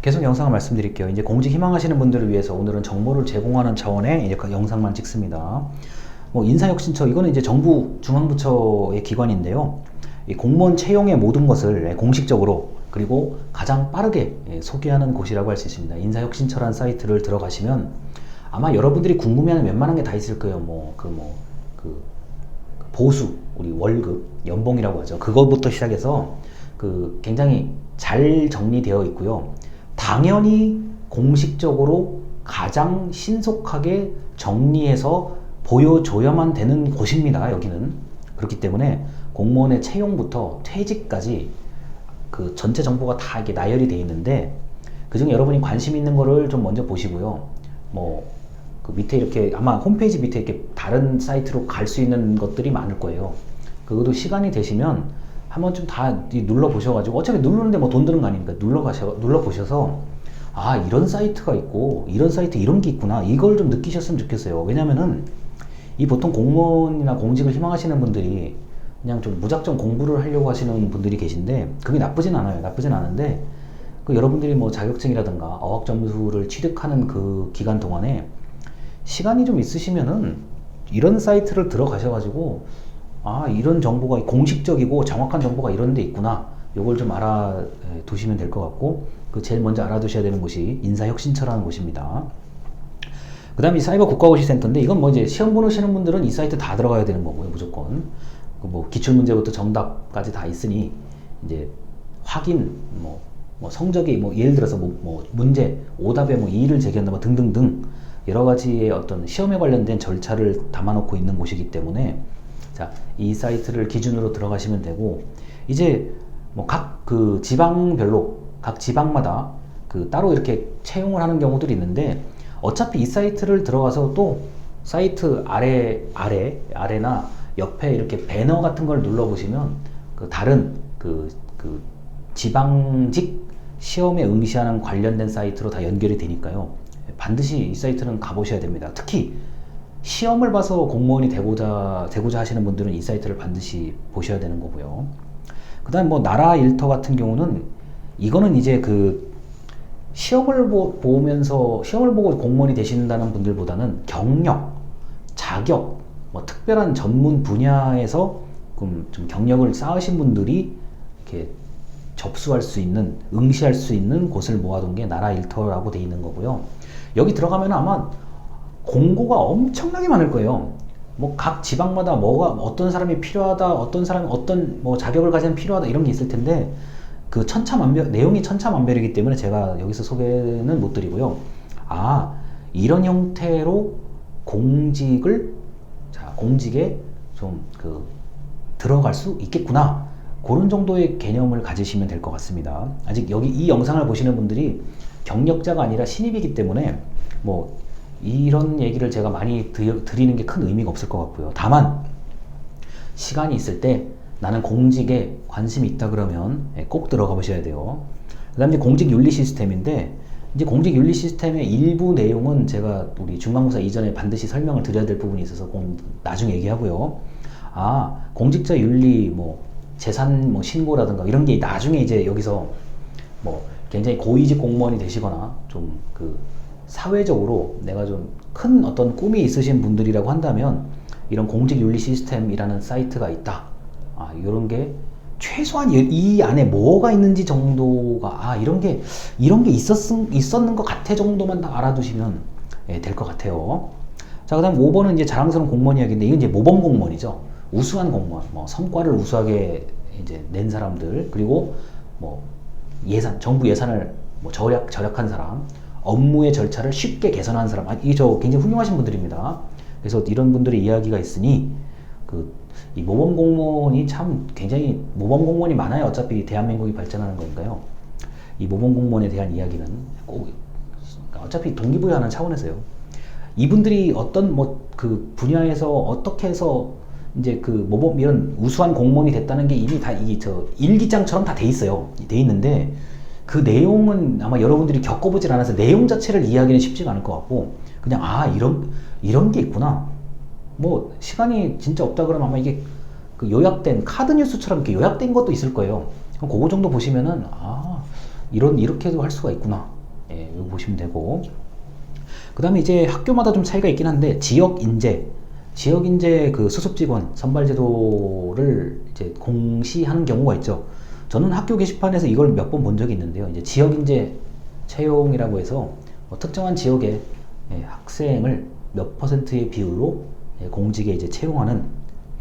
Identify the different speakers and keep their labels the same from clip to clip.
Speaker 1: 계속 영상을 말씀드릴게요. 이제 공직 희망하시는 분들을 위해서 오늘은 정보를 제공하는 차원의 이제 그 영상만 찍습니다. 인사혁신처, 이거는 이제 정부 중앙부처의 기관인데요. 이 공무원 채용의 모든 것을 공식적으로 그리고 가장 빠르게 소개하는 곳이라고 할 수 있습니다. 인사혁신처라는 사이트를 들어가시면 아마 여러분들이 궁금해하는 웬만한 게 다 있을 거예요. 보수, 우리 월급, 연봉이라고 하죠. 그것부터 시작해서 굉장히 잘 정리되어 있고요. 당연히 공식적으로 가장 신속하게 정리해서 보여줘야만 되는 곳입니다. 여기는. 그렇기 때문에 공무원의 채용부터 퇴직까지 그 전체 정보가 다 이렇게 나열이 되어 있는데, 그중에 여러분이 관심 있는 거를 좀 먼저 보시고요. 그 밑에 이렇게 아마 홈페이지 밑에 이렇게 다른 사이트로 갈 수 있는 것들이 많을 거예요. 그것도 시간이 되시면 한번 좀 다 눌러 보셔가지고, 어차피 누르는데 돈 드는 거 아니니까 눌러 보셔서, 아, 이런 사이트가 있고 이런 사이트 이런 게 있구나, 이걸 좀 느끼셨으면 좋겠어요. 왜냐면은 이 보통 공무원이나 공직을 희망하시는 분들이 그냥 좀 무작정 공부를 하려고 하시는 분들이 계신데, 그게 나쁘진 않아요. 나쁘진 않은데 여러분들이 자격증이라든가 어학 점수를 취득하는 그 기간 동안에 시간이 좀 있으시면은 이런 사이트를 들어가셔가지고, 아, 이런 정보가 공식적이고 정확한 정보가 이런 데 있구나, 요걸 좀 알아두시면 될 것 같고, 제일 먼저 알아두셔야 되는 곳이 인사혁신처라는 곳입니다. 그 다음에 사이버 국가고시센터인데, 이건 이제 시험 보시는 분들은 이 사이트 다 들어가야 되는 거고요. 무조건 기출문제부터 정답까지 다 있으니, 이제 확인, 성적이 예를 들어서 문제 오답에 이의를 제기한다 등등등 여러 가지의 어떤 시험에 관련된 절차를 담아놓고 있는 곳이기 때문에, 자, 이 사이트를 기준으로 들어가시면 되고, 이제 각 지방별로 각 지방마다 따로 이렇게 채용을 하는 경우들이 있는데, 어차피 이 사이트를 들어가서 또 사이트 아래나 옆에 이렇게 배너 같은 걸 눌러보시면 다른 지방직 시험에 응시하는 관련된 사이트로 다 연결이 되니까요. 반드시 이 사이트는 가보셔야 됩니다. 특히 시험을 봐서 공무원이 되고자 하시는 분들은 이 사이트를 반드시 보셔야 되는 거고요. 그 다음 나라 일터 같은 경우는, 이거는 이제 시험을 보고 공무원이 되신다는 분들보다는 경력, 자격, 특별한 전문 분야에서 좀 경력을 쌓으신 분들이 이렇게 접수할 수 있는, 응시할 수 있는 곳을 모아둔 게 나라 일터라고 되어 있는 거고요. 여기 들어가면 아마 공고가 엄청나게 많을 거예요. 각 지방마다 어떤 사람이 필요하다, 어떤 사람이 어떤 자격을 가지면 필요하다, 이런 게 있을 텐데, 내용이 천차만별이기 때문에 제가 여기서 소개는 못 드리고요. 아, 이런 형태로 공직에 좀 들어갈 수 있겠구나, 그런 정도의 개념을 가지시면 될 것 같습니다. 아직 여기 이 영상을 보시는 분들이 경력자가 아니라 신입이기 때문에 이런 얘기를 제가 많이 드리는 게 큰 의미가 없을 것 같고요. 다만 시간이 있을 때 나는 공직에 관심이 있다 그러면 꼭 들어가 보셔야 돼요. 그 다음에 공직윤리 시스템인데, 이제 공직윤리 시스템의 일부 내용은 제가 우리 중간고사 이전에 반드시 설명을 드려야 될 부분이 있어서 나중에 얘기하고요. 공직자 윤리, 재산 신고라든가 이런 게 나중에 이제 여기서 굉장히 고위직 공무원이 되시거나 좀 사회적으로 내가 좀 큰 어떤 꿈이 있으신 분들이라고 한다면, 이런 공직윤리 시스템이라는 사이트가 있다, 이런 게 최소한 이 안에 뭐가 있는지 정도가, 이런 게 있었는 것 같아 정도만 다 알아두시면 될 것 같아요. 자, 그 다음 5번은 이제 자랑스러운 공무원 이야기인데, 이건 이제 모범 공무원이죠. 우수한 공무원, 성과를 우수하게 이제 낸 사람들, 그리고 정부 예산을 절약한 사람, 업무의 절차를 쉽게 개선한 사람, 이게 굉장히 훌륭하신 분들입니다. 그래서 이런 분들의 이야기가 있으니, 이 모범 공무원이 굉장히 모범 공무원이 많아요. 어차피 대한민국이 발전하는 거니까요. 이 모범 공무원에 대한 이야기는 꼭 어차피 동기부여하는 차원에서요. 이분들이 어떤 분야에서 어떻게 해서 이제 이런 우수한 공무원이 됐다는 게 이미 다 일기장처럼 다 돼 있어요. 돼 있는데, 그 내용은 아마 여러분들이 겪어보질 않아서 내용 자체를 이해하기는 쉽지가 않을 것 같고, 그냥 이런 게 있구나, 시간이 진짜 없다 그러면 아마 이게 요약된 카드 뉴스처럼 이렇게 요약된 것도 있을 거예요. 그거 정도 보시면은 이렇게도 할 수가 있구나. 예, 이거 보시면 되고. 그 다음에 이제 학교마다 좀 차이가 있긴 한데, 지역 인재 그 수습 직원 선발 제도를 이제 공시하는 경우가 있죠. 저는 학교 게시판에서 이걸 몇 번 본 적이 있는데요. 이제 지역 인재 채용이라고 해서 특정한 지역의 학생을 몇 퍼센트의 비율로 공직에 이제 채용하는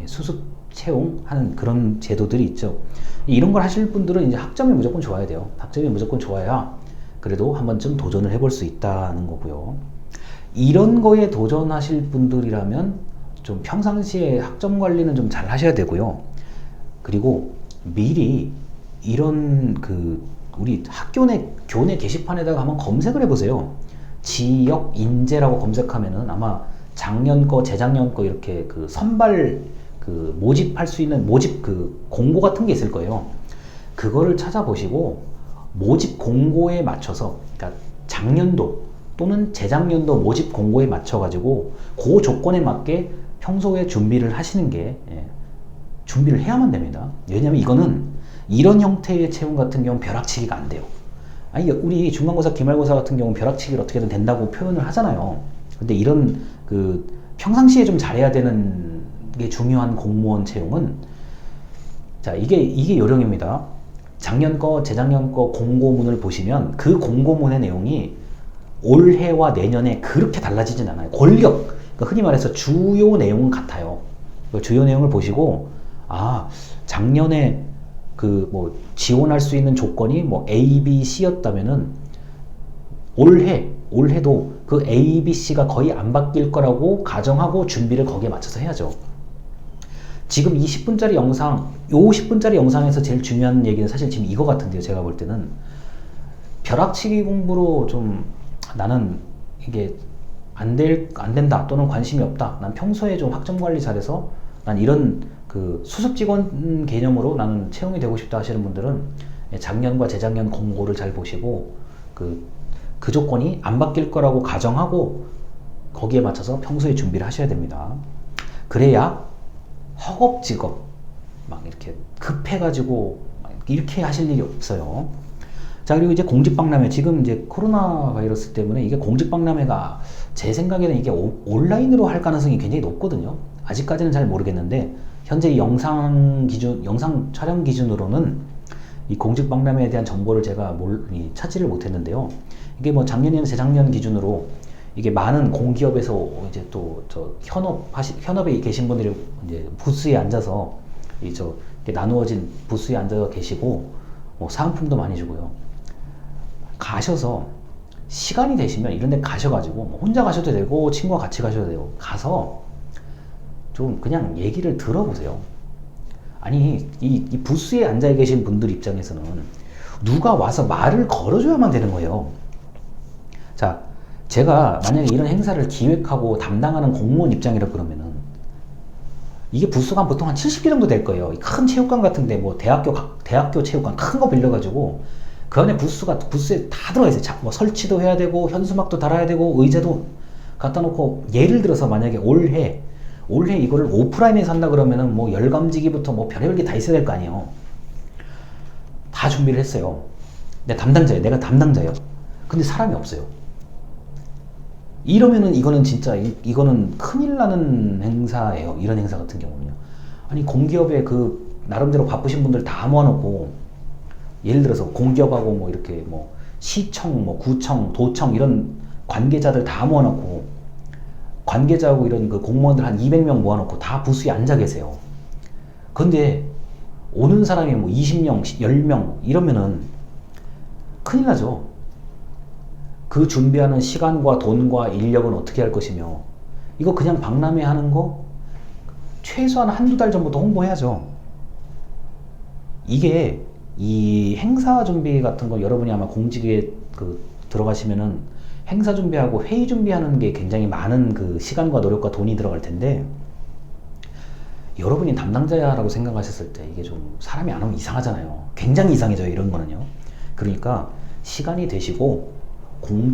Speaker 1: 수습 채용하는 그런 제도들이 있죠. 이런 걸 하실 분들은 이제 학점이 무조건 좋아야 돼요. 학점이 무조건 좋아야 그래도 한 번쯤 도전을 해볼 수 있다는 거고요. 이런 거에 도전하실 분들이라면 좀 평상시에 학점 관리는 좀 잘 하셔야 되고요. 그리고 미리 이런 우리 학교 내 교내 게시판에다가 한번 검색을 해보세요. 지역 인재라고 검색하면은 아마 작년 거, 재작년 거 이렇게 선발 모집할 수 있는 모집 공고 같은 게 있을 거예요. 그거를 찾아보시고 모집 공고에 맞춰서, 그러니까 작년도 또는 재작년도 모집 공고에 맞춰 가지고 그 조건에 맞게 평소에 준비를 하시는 게 준비를 해야만 됩니다. 왜냐면 이거는 이런 형태의 채용 같은 경우는 벼락치기가 안 돼요. 아니, 우리 중간고사, 기말고사 같은 경우는 벼락치기를 어떻게든 된다고 표현을 하잖아요. 근데 이런 평상시에 좀 잘해야 되는 게 중요한 공무원 채용은, 자, 이게 요령입니다. 작년 거, 재작년 거 공고문을 보시면 그 공고문의 내용이 올해와 내년에 그렇게 달라지진 않아요. 그러니까 흔히 말해서 주요 내용은 같아요. 주요 내용을 보시고, 작년에 지원할 수 있는 조건이 A, B, C였다면은 올해도 그 A, B, C가 거의 안 바뀔 거라고 가정하고 준비를 거기에 맞춰서 해야죠. 지금 이 10분짜리 영상, 요 10분짜리 영상에서 제일 중요한 얘기는 사실 지금 이거 같은데요. 제가 볼 때는 벼락치기 공부로 좀 나는 이게 안 된다 또는 관심이 없다. 난 평소에 좀 학점 관리 잘해서 난 이런 수습 직원 개념으로 나는 채용이 되고 싶다 하시는 분들은 작년과 재작년 공고를 잘 보시고 그 조건이 안 바뀔 거라고 가정하고 거기에 맞춰서 평소에 준비를 하셔야 됩니다. 그래야 허겁지겁 막 이렇게 급해가지고 이렇게 하실 일이 없어요. 자, 그리고 이제 공직박람회, 지금 이제 코로나 바이러스 때문에 이게 공직박람회가 제 생각에는 이게 온라인으로 할 가능성이 굉장히 높거든요. 아직까지는 잘 모르겠는데 현재 영상 촬영 기준으로는 이 공직박람회에 대한 정보를 제가 찾지를 못했는데요. 이게 작년이나 재작년 기준으로 이게 많은 공기업에서 이제 또 현업에 계신 분들이 이제 부스에 앉아서 이렇게 나누어진 부스에 앉아 계시고 사은품도 많이 주고요. 가셔서 시간이 되시면 이런 데 가셔가지고 혼자 가셔도 되고 친구와 같이 가셔도 되고 가서 좀 그냥 얘기를 들어보세요. 아니, 이 부스에 앉아 계신 분들 입장에서는 누가 와서 말을 걸어줘야만 되는 거예요. 자, 제가 만약에 이런 행사를 기획하고 담당하는 공무원 입장이라 그러면은 이게 부스가 보통 한 70개 정도 될 거예요. 큰 체육관 같은데 대학교 체육관 큰 거 빌려가지고 그 안에 부스에 다 들어가 있어요. 설치도 해야 되고 현수막도 달아야 되고 의자도 갖다 놓고, 예를 들어서 만약에 올해 이거를 오프라인에서 한다 그러면은 열감지기부터 별의별 게 다 있어야 될 거 아니에요. 다 준비를 했어요. 내가 담당자예요. 근데 사람이 없어요. 이러면은 이거는 진짜 이거는 큰일 나는 행사예요. 이런 행사 같은 경우는요. 아니, 공기업에 나름대로 바쁘신 분들 다 모아놓고, 예를 들어서 공기업하고 이렇게 시청, 구청, 도청 이런 관계자들 다 모아놓고, 관계자하고 이런 공무원들 한 200명 모아놓고 다 부스에 앉아 계세요. 근데 오는 사람이 20명, 10명 이러면은 큰일 나죠. 그 준비하는 시간과 돈과 인력은 어떻게 할 것이며, 이거 그냥 박람회 하는 거 최소한 한두 달 전부터 홍보해야죠. 이게 이 행사 준비 같은 거 여러분이 아마 공직에 들어가시면은 행사 준비하고 회의 준비하는 게 굉장히 많은 시간과 노력과 돈이 들어갈 텐데, 여러분이 담당자라고 생각하셨을 때 이게 좀 사람이 안 오면 이상하잖아요. 굉장히 이상해져요, 이런 거는요. 그러니까 시간이 되시고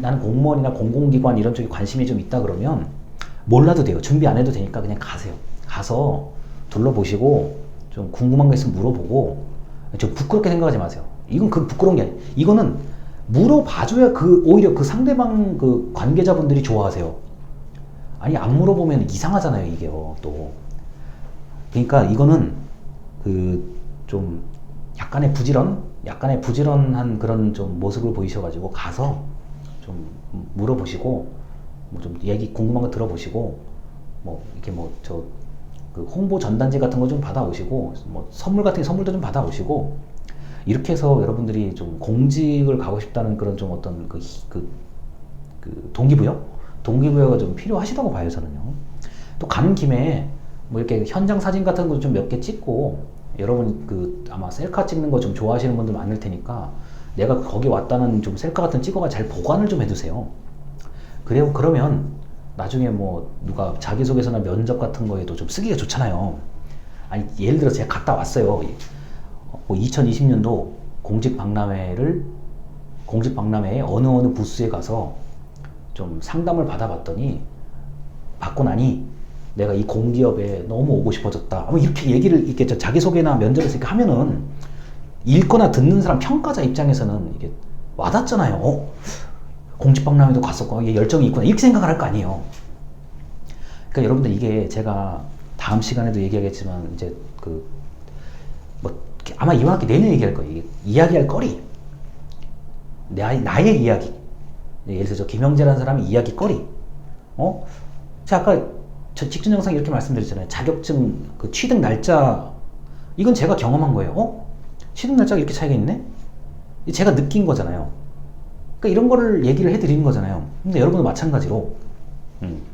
Speaker 1: 나는 공무원이나 공공기관 이런 쪽에 관심이 좀 있다 그러면 몰라도 돼요. 준비 안 해도 되니까 그냥 가세요. 가서 둘러보시고 좀 궁금한 거 있으면 물어보고, 좀 부끄럽게 생각하지 마세요. 이건 그 부끄러운 게 아니에요. 이거는 물어봐줘야 오히려 그 상대방 그 관계자분들이 좋아하세요. 아니, 안 물어보면 이상하잖아요, 이게요, 또. 그러니까 이거는 그 좀 약간의 부지런한 그런 좀 모습을 보이셔가지고 가서 좀 물어보시고 뭐 좀 얘기 궁금한 거 들어보시고 뭐 이렇게 뭐 저 그 홍보 전단지 같은 거 좀 받아오시고 뭐 선물 같은 선물도 좀 받아오시고 이렇게 해서 여러분들이 좀 공직을 가고 싶다는 그런 좀 어떤 그 동기부여가 좀 필요하시다고 봐요, 저는요. 또 가는 김에 뭐 이렇게 현장 사진 같은 거 좀 몇 개 찍고 여러분 그 아마 셀카 찍는 거 좀 좋아하시는 분들 많을 테니까 내가 거기 왔다는 좀 셀카 같은 찍어가 잘 보관을 좀 해두세요. 그리고 그러면 나중에 뭐 누가 자기소개서나 면접 같은 거에도 좀 쓰기가 좋잖아요. 아니, 예를 들어서 제가 갔다 왔어요. 뭐 2020년도 공직박람회에 어느 부스에 가서 좀 상담을 받고 나니 내가 이 공기업에 너무 오고 싶어졌다. 뭐 이렇게 얘기를 이렇게 자기소개나 면접에서 이렇게 하면은 읽거나 듣는 사람 평가자 입장에서는 이게 와닿잖아요. 공직박람회도 갔었고 이게 열정이 있구나 이렇게 생각을 할 거 아니에요. 그러니까 여러분들 이게 제가 다음 시간에도 얘기하겠지만 이제 뭐 아마 이번 학기 내내 얘기할 거예요. 이게 이야기할 거리, 나의 이야기. 예를 들어서 김영재라는 사람의 이야기거리. 제가 아까 저 직전 영상에 이렇게 말씀드렸잖아요. 자격증 그 취득 날짜, 이건 제가 경험한 거예요. 취득 날짜가 이렇게 차이가 있네? 제가 느낀 거잖아요. 그러니까 이런 거를 얘기를 해드리는 거잖아요. 근데 여러분도 마찬가지로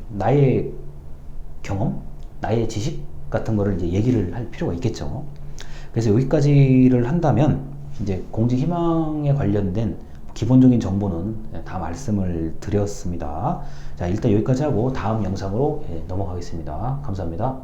Speaker 1: 나의 경험, 나의 지식 같은 거를 이제 얘기를 할 필요가 있겠죠. 그래서 여기까지를 한다면 이제 공직 희망에 관련된 기본적인 정보는 다 말씀을 드렸습니다. 자, 일단 여기까지 하고 다음 영상으로 넘어가겠습니다. 감사합니다.